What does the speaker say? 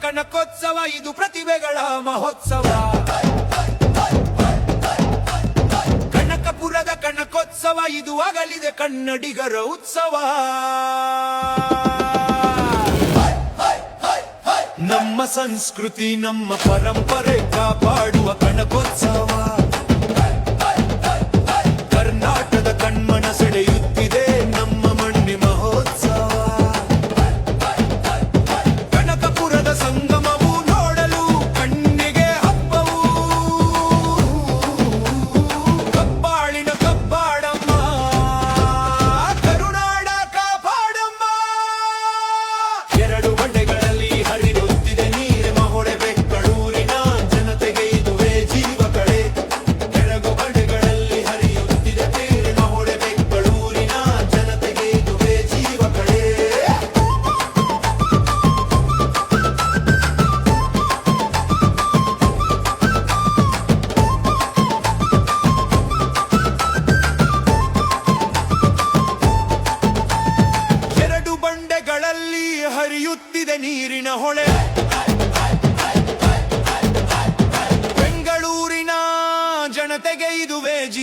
ಕನಕೋತ್ಸವ ಇದು ಪ್ರತಿಭೆಗಳ ಮಹೋತ್ಸವ. ಕನಕಪುರದ ಕನಕೋತ್ಸವ ಇದು ಆಗಲಿದೆ ಕನ್ನಡಿಗರ ಉತ್ಸವ. ನಮ್ಮ ಸಂಸ್ಕೃತಿ ನಮ್ಮ ಪರಂಪರೆ ಕಾಪಾಡುವ ಕನಕೋತ್ಸವ. ಕರ್ನಾಟಕದ ಕಣ್ಮನ ಸೆಳೆಯುತ್ತಿದೆ ನಮ್ಮ ಮಣ್ಣಿ ಮಹೋತ್ಸವ. ಕನಕಪುರದ ಸಂಗಮವು ನೋಡಲು ಕಣ್ಣಿಗೆ ಹಬ್ಬವು. ಕಬ್ಬಾಳಿನ ಕಬ್ಬಾಡಮ್ಮ ಕರುನಾಡ ಕಾಪಾಡಮ್ಮ. ಎರಡು ಬಂಡೆಗಳಲ್ಲಿ ಹರಿಯುತ್ತಿದೆ ನೀರಿನ ಹೊಳೆ ಬೆಂಗಳೂರಿನ ಜನತೆಗೆ ಇದುವೇ ಜೀವ ಕಳೆ. ಎರಡು ಬಂಡೆಗಳಲ್ಲಿ ಹರಿಯುತ್ತಿದೆ ನೀರಿನ ಹೊಳೆ ಬೆಂಗಳೂರಿನ ಜನತೆಗೆ ಇದುವೇ ಜೀವ ಕಳೆ. ಎರಡು ಬಂಡೆಗಳಲ್ಲಿ ಹರಿಯುತ್ತಿದೆ ನೀರಿನ ಹೊಳೆ. ಬೆಂಗಳೂರಿನ